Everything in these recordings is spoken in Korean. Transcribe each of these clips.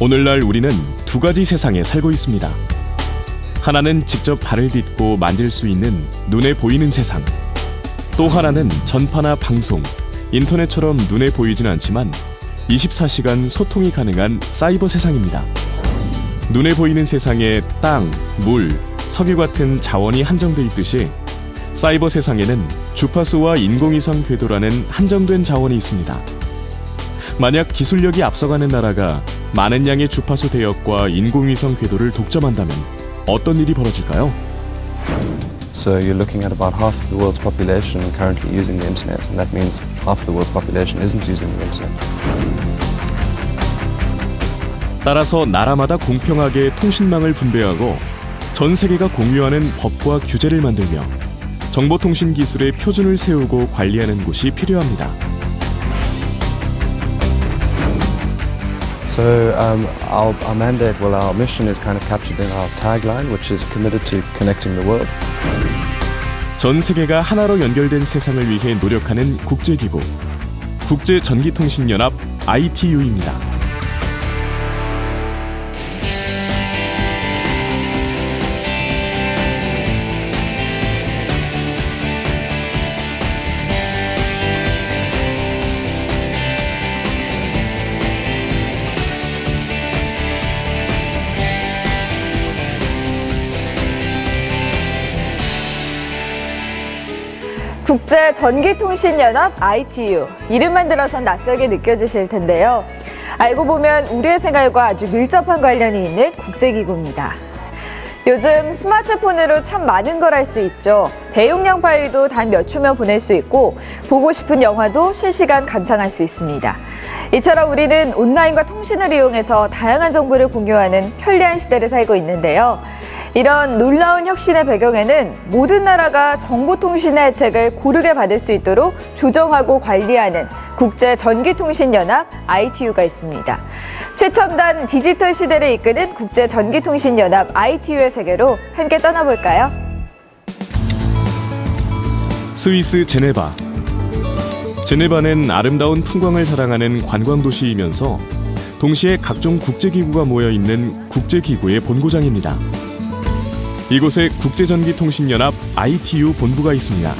오늘날 우리는 두 가지 세상에 살고 있습니다. 하나는 직접 발을 딛고 만질 수 있는 눈에 보이는 세상. 또 하나는 전파나 방송, 인터넷처럼 눈에 보이진 않지만 24시간 소통이 가능한 사이버 세상입니다. 눈에 보이는 세상에 땅, 물, 석유 같은 자원이 한정돼 있듯이 사이버 세상에는 주파수와 인공위성 궤도라는 한정된 자원이 있습니다. 만약 기술력이 앞서가는 나라가 많은 양의 주파수 대역과 인공위성 궤도를 독점한다면 어떤 일이 벌어질까요? So you're looking at about half the world's population currently using the internet, and that means half the world's population isn't using the internet. 따라서 나라마다 공평하게 통신망을 분배하고 전 세계가 공유하는 법과 규제를 만들며 정보통신 기술의 표준을 세우고 관리하는 곳이 필요합니다. So our mandate, well, our mission is kind of captured in our tagline, which is committed to connecting the world. 전 세계가 하나로 연결된 세상을 위해 노력하는 국제기구, 국제전기통신연합 ITU입니다. 국제전기통신연합 ITU. 이름만 들어선 낯설게 느껴지실 텐데요. 알고 보면 우리의 생활과 아주 밀접한 관련이 있는 국제기구입니다. 요즘 스마트폰으로 참 많은 걸 할 수 있죠. 대용량 파일도 단 몇 초면 보낼 수 있고 보고 싶은 영화도 실시간 감상할 수 있습니다. 이처럼 우리는 온라인과 통신을 이용해서 다양한 정보를 공유하는 편리한 시대를 살고 있는데요. 이런 놀라운 혁신의 배경에는 모든 나라가 정보통신의 혜택을 고르게 받을 수 있도록 조정하고 관리하는 국제전기통신연합 ITU가 있습니다. 최첨단 디지털 시대를 이끄는 국제전기통신연합 ITU의 세계로 함께 떠나볼까요? 스위스 제네바. 제네바는 아름다운 풍광을 자랑하는 관광도시이면서 동시에 각종 국제기구가 모여있는 국제기구의 본고장입니다. 이곳에 국제전기통신연합 ITU 본부가 있습니다.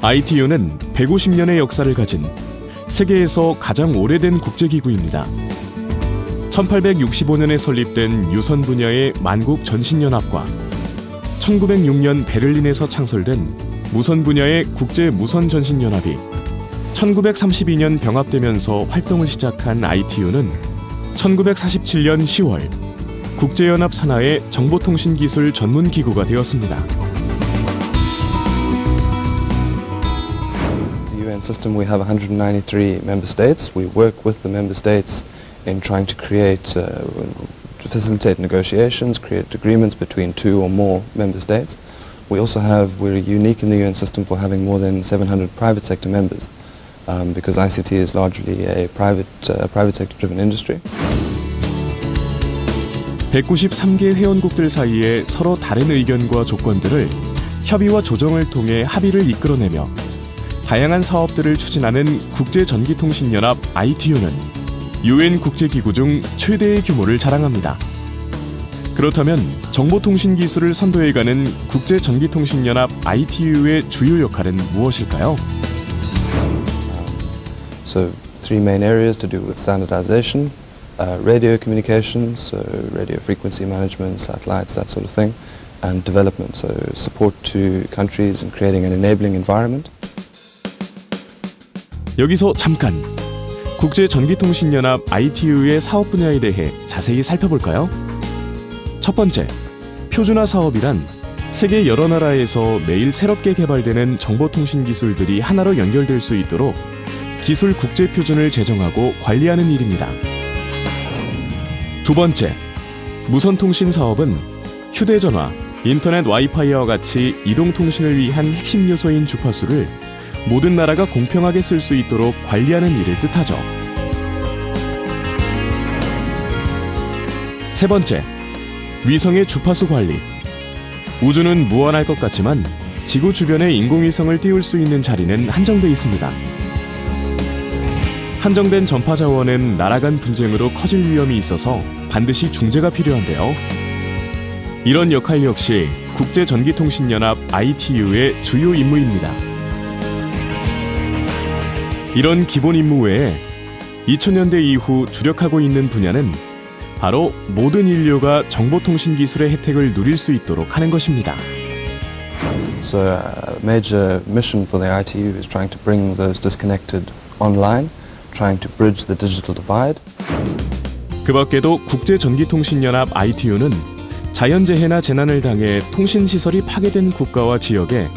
ITU는 150년의 역사를 가진 세계에서 가장 오래된 국제기구입니다. 1865년에 설립된 유선 분야의 만국 전신연합과 1906년 베를린에서 창설된 무선 분야의 국제 무선 전신연합이 1932년 병합되면서 활동을 시작한 ITU는 1947년 10월 국제연합 산하의 정보통신기술 전문기구가 되었습니다. The UN system, we have 193 member states. We work with the member states in trying to to facilitate negotiations, create agreements between two or more member states. We're unique in the UN system for having more than 700 private sector members. Because ICT is largely a private sector-driven industry. 193개 회원국들 사이에 서로 다른 의견과 조건들을 협의와 조정을 통해 합의를 이끌어내며 다양한 사업들을 추진하는 국제전기통신연합 ITU는 UN 국제기구 중 최대의 규모를 자랑합니다. 그렇다면 정보통신 기술을 선도해가는 국제전기통신연합 ITU의 주요 역할은 무엇일까요? So three main areas to do with standardization, radio communications, so radio frequency management, satellites, that sort of thing, and development, so support to countries in creating an enabling environment. 여기서 잠깐 국제전기통신연합 ITU의 사업 분야에 대해 자세히 살펴볼까요? 첫 번째, 표준화 사업이란 세계 여러 나라에서 매일 새롭게 개발되는 정보통신 기술들이 하나로 연결될 수 있도록 기술 국제 표준을 제정하고 관리하는 일입니다. 두 번째, 무선통신 사업은 휴대전화, 인터넷 와이파이와 같이 이동통신을 위한 핵심 요소인 주파수를 모든 나라가 공평하게 쓸 수 있도록 관리하는 일을 뜻하죠. 세 번째, 위성의 주파수 관리. 우주는 무한할 것 같지만 지구 주변에 인공위성을 띄울 수 있는 자리는 한정돼 있습니다. 한정된 전파 자원은 나라 간 분쟁으로 커질 위험이 있어서 반드시 중재가 필요한데요. 이런 역할 역시 국제전기통신연합 ITU의 주요 임무입니다. 이런 기본 임무 외에 2000년대 이후 주력하고 있는 분야는 바로 모든 인류가 정보통신 기술의 혜택을 누릴 수 있도록 하는 것입니다. So a major mission for the ITU is trying to bring those disconnected online, trying to bridge the digital divide. 그 밖에도 국제전기통신연합 ITU는 자연재해나 재난을 당해 통신시설이 파괴된 국가와 지역에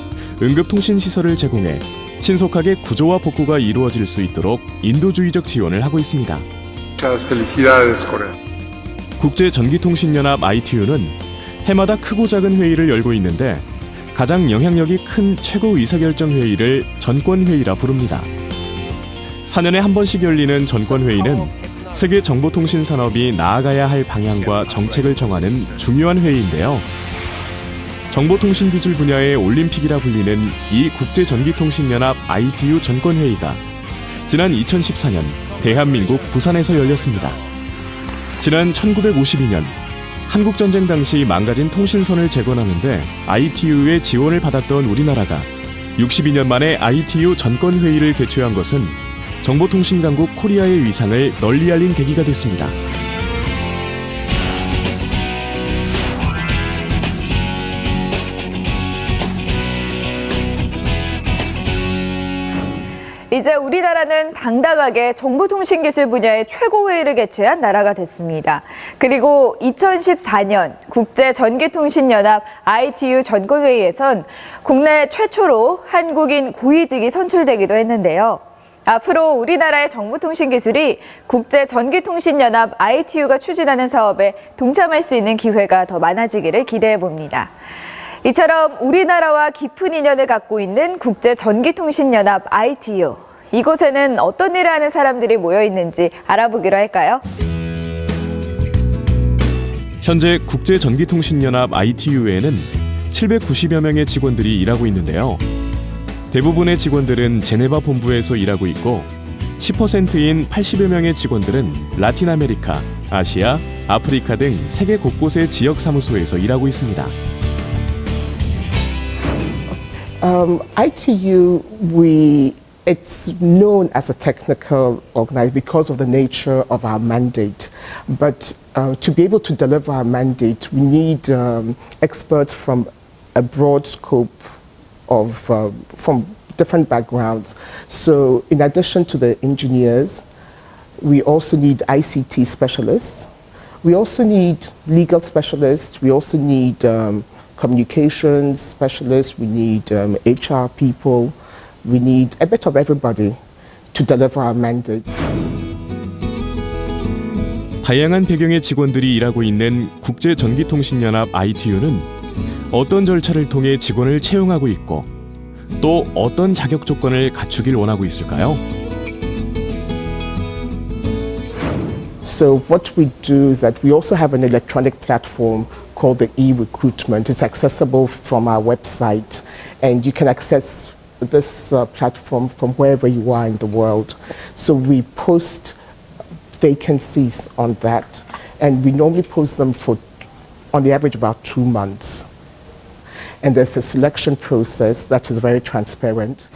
응급통신시설을 제공해 신속하게 구조와 복구가 이루어질 수 있도록 인도주의적 지원을 하고 있습니다. 국제전기통신연합 ITU는 해마다 크고 작은 회의를 열고 있는데 가장 영향력이 큰 최고 의사결정 회의를 전권회의라 부릅니다. 4년에 한 번씩 열리는 전권회의는 세계 정보통신 산업이 나아가야 할 방향과 정책을 정하는 중요한 회의인데요. 정보통신 기술 분야의 올림픽이라 불리는 이 국제전기통신연합 ITU 전권회의가 지난 2014년 대한민국 부산에서 열렸습니다. 지난 1952년 한국전쟁 당시 망가진 통신선을 재건하는데 ITU의 지원을 받았던 우리나라가 62년 만에 ITU 전권회의를 개최한 것은 정보통신 강국 코리아의 위상을 널리 알린 계기가 됐습니다. 이제 우리나라는 당당하게 정보통신기술 분야의 최고회의를 개최한 나라가 됐습니다. 그리고 2014년 국제전기통신연합 ITU 전권회의에선 국내 최초로 한국인 고위직이 선출되기도 했는데요. 앞으로 우리나라의 정보통신기술이 국제전기통신연합 ITU가 추진하는 사업에 동참할 수 있는 기회가 더 많아지기를 기대해 봅니다. 이처럼 우리나라와 깊은 인연을 갖고 있는 국제전기통신연합 ITU. 이곳에는 어떤 일을 하는 사람들이 모여 있는지 알아보기로 할까요? 현재 국제전기통신연합 ITU에는 790여 명의 직원들이 일하고 있는데요. 대부분의 직원들은 제네바 본부에서 일하고 있고 10%인 80여 명의 직원들은 라틴 아메리카, 아시아, 아프리카 등 세계 곳곳의 지역 사무소에서 일하고 있습니다. ITU, it's known as a technical organization because of the nature of our mandate. But to be able to deliver our mandate, we need experts from a broad scope of from different backgrounds. So in addition to the engineers, we also need ICT specialists. We also need legal specialists. We also need communications specialists. We need HR people. We need a bit of everybody to deliver our mandate. 다양한 배경의 직원들이 일하고 있는 국제전기통신연합 ITU는 어떤 절차를 통해 직원을 채용하고 있고 또 어떤 자격 조건을 갖추길 원하고 있을까요? So what we do is that we also have an electronic platform called the e-recruitment. It's accessible from our website, and you can access this platform from wherever you are in the world. So we post vacancies on that, and we normally post them for, on the average, about 2 months. And there's a selection process that is very transparent.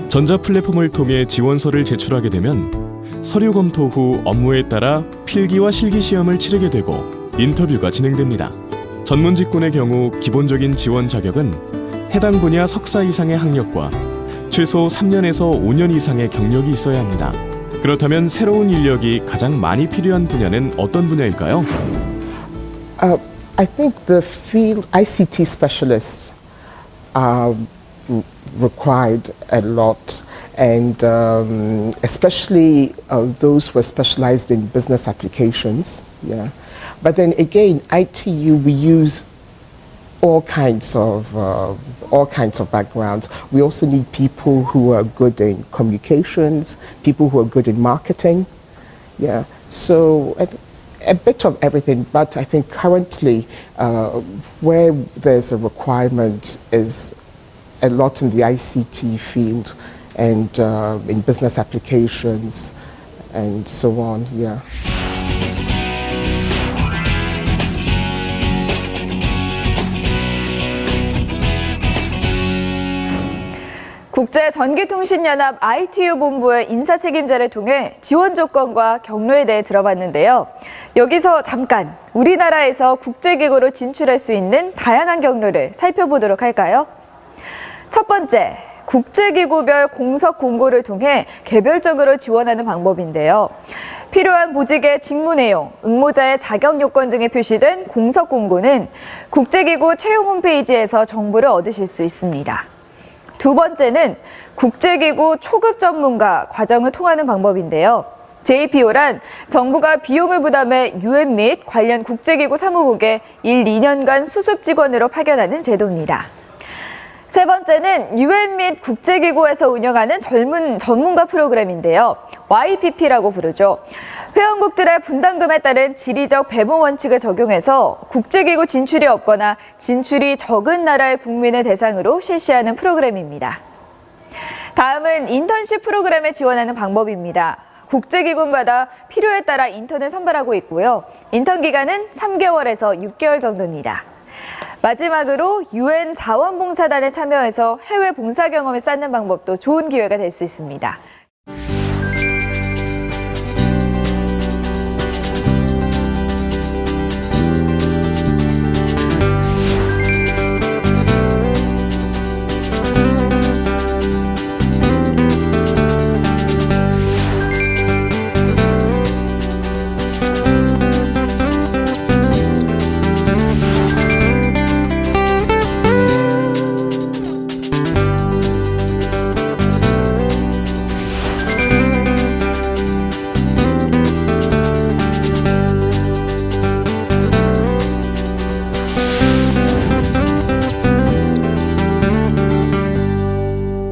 전자 플랫폼을 통해 지원서를 제출하게 되면 서류 검토 후 업무에 따라 필기와 실기 시험을 치르게 되고 인터뷰가 진행됩니다. 전문 직군의 경우 기본적인 지원 자격은 해당 분야 석사 이상의 학력과 최소 3년에서 5년 이상의 경력이 있어야 합니다. 그렇다면 새로운 인력이 가장 많이 필요한 분야는 어떤 분야일까요? I think the field ICT specialists are required a lot, and especially those who are specialized in business applications. Yeah, but then again, ITU, we use all kinds of backgrounds. We also need people who are good in communications, people who are good in marketing. Yeah, so a bit of everything. But I think currently, where there's a requirement is a lot in the ICT field and in business applications and so on. Yeah. 국제전기통신연합 ITU 본부의 인사책임자를 통해 지원 조건과 경로에 대해 들어봤는데요. 여기서 잠깐 우리나라에서 국제기구로 진출할 수 있는 다양한 경로를 살펴보도록 할까요? 첫 번째, 국제기구별 공석 공고를 통해 개별적으로 지원하는 방법인데요. 필요한 보직의 직무 내용, 응모자의 자격 요건 등이 표시된 공석 공고는 국제기구 채용 홈페이지에서 정보를 얻으실 수 있습니다. 두 번째는 국제기구 초급 전문가 과정을 통하는 방법인데요. JPO란 정부가 비용을 부담해 UN 및 관련 국제기구 사무국에 1, 2년간 수습 직원으로 파견하는 제도입니다. 세 번째는 UN 및 국제기구에서 운영하는 전문가 프로그램인데요. YPP라고 부르죠. 회원국들의 분담금에 따른 지리적 배분 원칙을 적용해서 국제기구 진출이 없거나 진출이 적은 나라의 국민을 대상으로 실시하는 프로그램입니다. 다음은 인턴십 프로그램에 지원하는 방법입니다. 국제기구마다 필요에 따라 인턴을 선발하고 있고요. 인턴 기간은 3개월에서 6개월 정도입니다. 마지막으로 UN 자원봉사단에 참여해서 해외 봉사 경험을 쌓는 방법도 좋은 기회가 될 수 있습니다.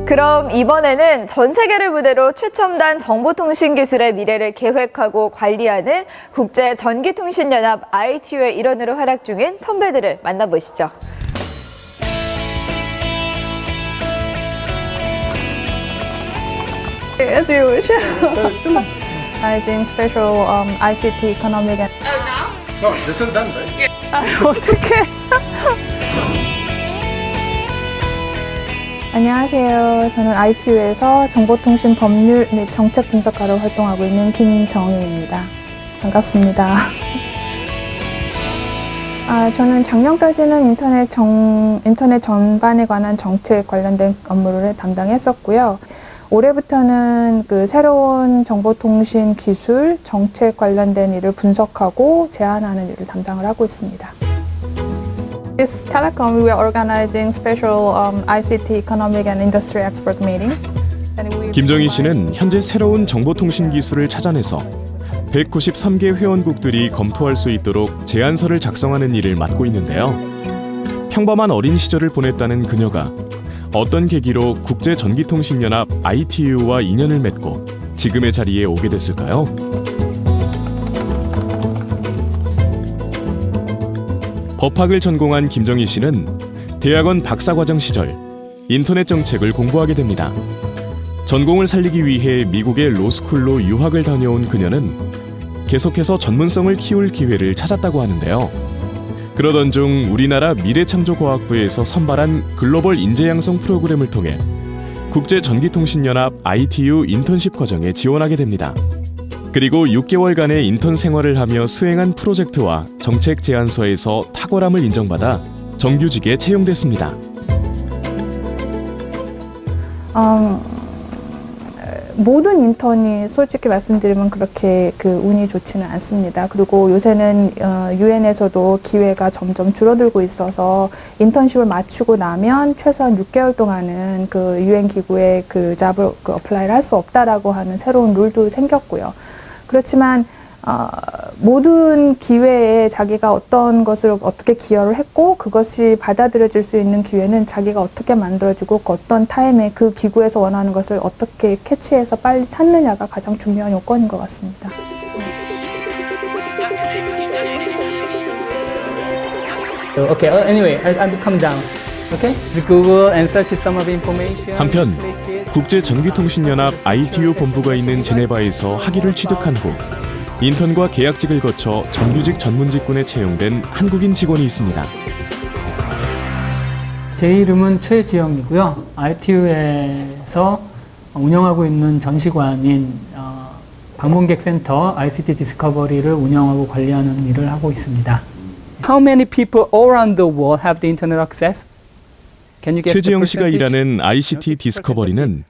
그럼 이번에는 전 세계를 무대로 최첨단 정보통신 기술의 미래를 계획하고 관리하는 국제전기통신연합 ITU의 일원으로 활약 중인 선배들을 만나보시죠. As you wish. Managing special ICT economic and. No, this is done, right? 어떡해. 안녕하세요. 저는 ITU에서 정보통신 법률 및 정책 분석가로 활동하고 있는 김정희입니다. 반갑습니다. 저는 작년까지는 인터넷 전반에 관한 정책 관련된 업무를 담당했었고요. 올해부터는 그 새로운 정보통신 기술, 정책 관련된 일을 분석하고 제안하는 일을 담당을 하고 있습니다. This telecom, we are organizing special ICT economic and industry expert meeting. 김정희 씨는 현재 새로운 정보통신 기술을 찾아내서 193개 회원국들이 검토할 수 있도록 제안서를 작성하는 일을 맡고 있는데요. 평범한 어린 시절을 보냈다는 그녀가 어떤 계기로 국제전기통신연합 ITU와 인연을 맺고 지금의 자리에 오게 됐을까요? 법학을 전공한 김정희 씨는 대학원 박사과정 시절 인터넷 정책을 공부하게 됩니다. 전공을 살리기 위해 미국의 로스쿨로 유학을 다녀온 그녀는 계속해서 전문성을 키울 기회를 찾았다고 하는데요. 그러던 중 우리나라 미래창조과학부에서 선발한 글로벌 인재양성 프로그램을 통해 국제전기통신연합 ITU 인턴십 과정에 지원하게 됩니다. 그리고 6개월간의 인턴 생활을 하며 수행한 프로젝트와 정책 제안서에서 탁월함을 인정받아 정규직에 채용됐습니다. 모든 인턴이 솔직히 말씀드리면 그렇게 그 운이 좋지는 않습니다. 그리고 요새는 유엔에서도 기회가 점점 줄어들고 있어서 인턴십을 마치고 나면 최소한 6개월 동안은 그 유엔 기구에 그 잡을 어플라이를 할 수 없다라고 하는 새로운 룰도 생겼고요. 그렇지만 모든 기회에 자기가 어떤 것을 어떻게 기여를 했고 그것이 받아들여질 수 있는 기회는 자기가 어떻게 만들어주고 어떤 타임에 그 기구에서 원하는 것을 어떻게 캐치해서 빨리 찾느냐가 가장 중요한 요건인 것 같습니다. Okay, anyway, I'll come down. Okay, the Google and search some of the information. 한편 Click it. 국제전기통신연합 ITU 본부가 있는 제네바에서 학위를 취득한 후 인턴과 계약직을 거쳐 정규직 전문직군에 채용된 한국인 직원이 있습니다. 제 이름은 최지영이고요. ITU에서 운영하고 있는 전시관인 방문객 센터 ICT 디스커버리를 운영하고 관리하는 일을 하고 있습니다. How many people all around the world have the internet access? Can you guess the 최지영 씨가 percentage? 일하는 ICT 디스커버리는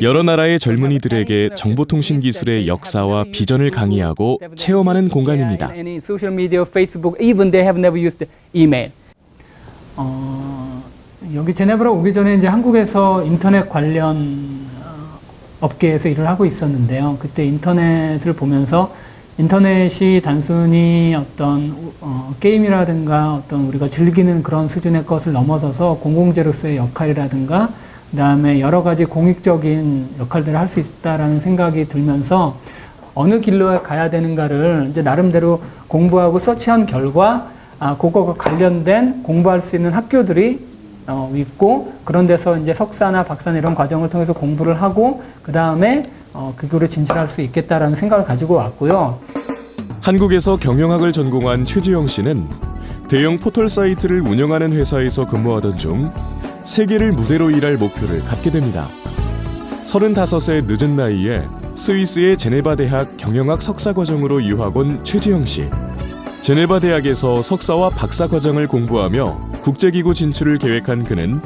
여러 나라의 젊은이들에게 정보통신 기술의 역사와 비전을 강의하고 체험하는 공간입니다. Any social media, Facebook, even they have never used email. 여기 제네브라 오기 전에 이제 한국에서 인터넷 관련 업계에서 일을 하고 있었는데요. 그때 인터넷을 보면서 인터넷이 단순히 어떤 게임이라든가 어떤 우리가 즐기는 그런 수준의 것을 넘어서서 공공재로서의 역할이라든가 그다음에 여러 가지 공익적인 역할들을 할 수 있다라는 생각이 들면서 어느 길로 가야 되는가를 이제 나름대로 공부하고 서치한 결과 그거가 관련된 공부할 수 있는 학교들이 있고 그런 데서 이제 석사나 박사나 이런 과정을 통해서 공부를 하고 그 다음에 그 길로 진출할 수 있겠다라는 생각을 가지고 왔고요. 한국에서 경영학을 전공한 최지영 씨는 대형 포털 사이트를 운영하는 회사에서 근무하던 중 세계를 무대로 일할 목표를 갖게 됩니다. 35세 늦은 나이에 스위스의 제네바 대학 경영학 석사 과정으로 유학 온 최지영 씨. 제네바 대학에서 석사와 박사 과정을 공부하며 국제기구 진출을 계획한 그는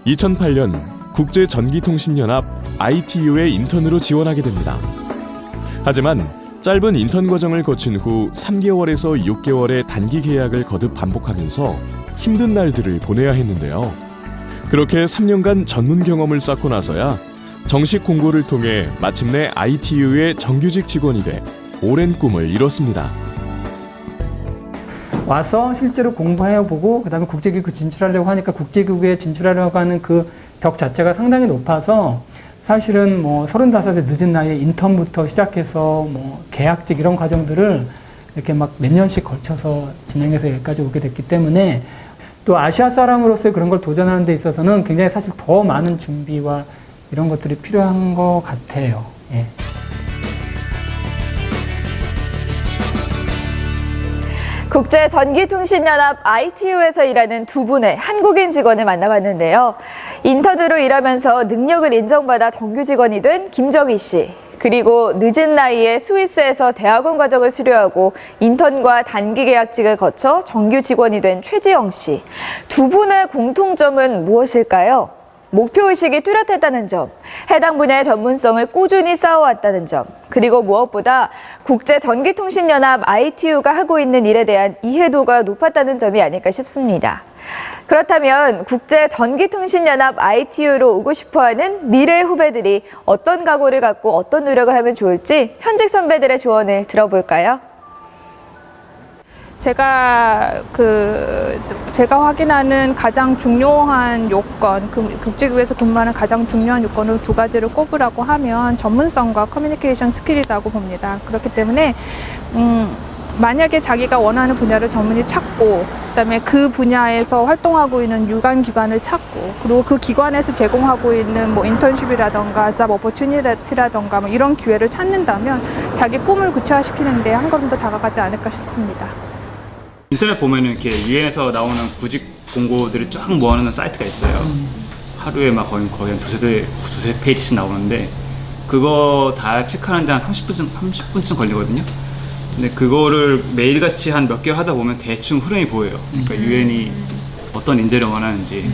2008년 국제전기통신연합 ITU의 인턴으로 지원하게 됩니다. 하지만 짧은 인턴 과정을 거친 후 3개월에서 6개월의 단기 계약을 거듭 반복하면서 힘든 날들을 보내야 했는데요. 그렇게 3년간 전문 경험을 쌓고 나서야 정식 공고를 통해 마침내 ITU의 정규직 직원이 돼 오랜 꿈을 이뤘습니다. 와서 실제로 공부해보고 그다음에 국제기구 진출하려고 하니까 국제기구에 진출하려고 하는 그 벽 자체가 상당히 높아서 사실은 뭐 35세 늦은 나이에 인턴부터 시작해서 뭐 계약직 이런 과정들을 이렇게 막 몇 년씩 걸쳐서 진행해서 여기까지 오게 됐기 때문에 또 아시아 사람으로서의 그런 걸 도전하는 데 있어서는 굉장히 사실 더 많은 준비와 이런 것들이 필요한 것 같아요. 예. 국제전기통신연합 ITU에서 일하는 두 분의 한국인 직원을 만나봤는데요. 인턴으로 일하면서 능력을 인정받아 정규 직원이 된 김정희 씨. 그리고 늦은 나이에 스위스에서 대학원 과정을 수료하고 인턴과 단기 계약직을 거쳐 정규 직원이 된 최지영 씨. 두 분의 공통점은 무엇일까요? 목표의식이 뚜렷했다는 점, 해당 분야의 전문성을 꾸준히 쌓아왔다는 점, 그리고 무엇보다 국제전기통신연합 ITU가 하고 있는 일에 대한 이해도가 높았다는 점이 아닐까 싶습니다. 그렇다면 국제전기통신연합 ITU로 오고 싶어하는 미래 후배들이 어떤 각오를 갖고 어떤 노력을 하면 좋을지 현직 선배들의 조언을 들어볼까요? 제가 확인하는 가장 중요한 요건, 국제기구에서 근무하는 가장 중요한 요건을 두 가지를 꼽으라고 하면 전문성과 커뮤니케이션 스킬이라고 봅니다. 그렇기 때문에 만약에 자기가 원하는 분야를 전문히 찾고 그다음에 그 분야에서 활동하고 있는 유관 기관을 찾고 그리고 그 기관에서 제공하고 있는 뭐 인턴십이라던가 잡 오퍼튜니티라던가 뭐 이런 기회를 찾는다면 자기 꿈을 구체화시키는 데 한 걸음 더 다가가지 않을까 싶습니다. 인터넷 보면은 이렇게 유엔에서 나오는 구직 공고들을 쫙 모아놓는 사이트가 있어요. 하루에 막 거의 한 두세 페이지씩 나오는데 그거 다 체크하는데 한 30분쯤 걸리거든요. 근데 그거를 매일같이 한 몇 개월 하다 보면 대충 흐름이 보여요. 그러니까 유엔이 어떤 인재를 원하는지,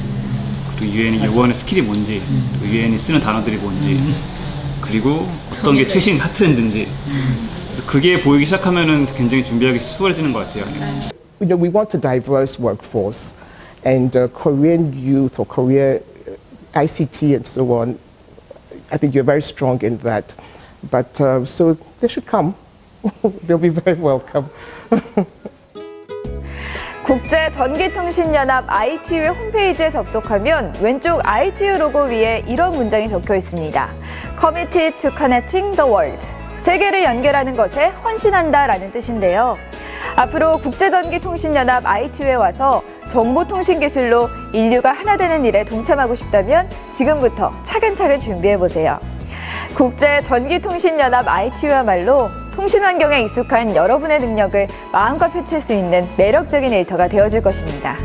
그리고 유엔이 요구하는 스킬이 뭔지, 그리고 유엔이 쓰는 단어들이 뭔지, 그리고 어떤 게 최신 핫트렌드인지. 그래서 그게 보이기 시작하면은 굉장히 준비하기 수월해지는 것 같아요. You know, we want a diverse workforce, and Korean youth or Korea ICT and so on, I think you're very strong in that. But so they should come. They'll be very welcome. 국제전기통신연합 ITU의 홈페이지에 접속하면 왼쪽 ITU 로고 위에 이런 문장이 적혀 있습니다. Committed to connecting the world. 세계를 연결하는 것에 헌신한다라는 뜻인데요. 앞으로 국제전기통신연합 ITU에 와서 정보통신 기술로 인류가 하나 되는 일에 동참하고 싶다면 지금부터 차근차근 준비해보세요. 국제전기통신연합 ITU야말로 통신 환경에 익숙한 여러분의 능력을 마음껏 펼칠 수 있는 매력적인 일터가 되어줄 것입니다.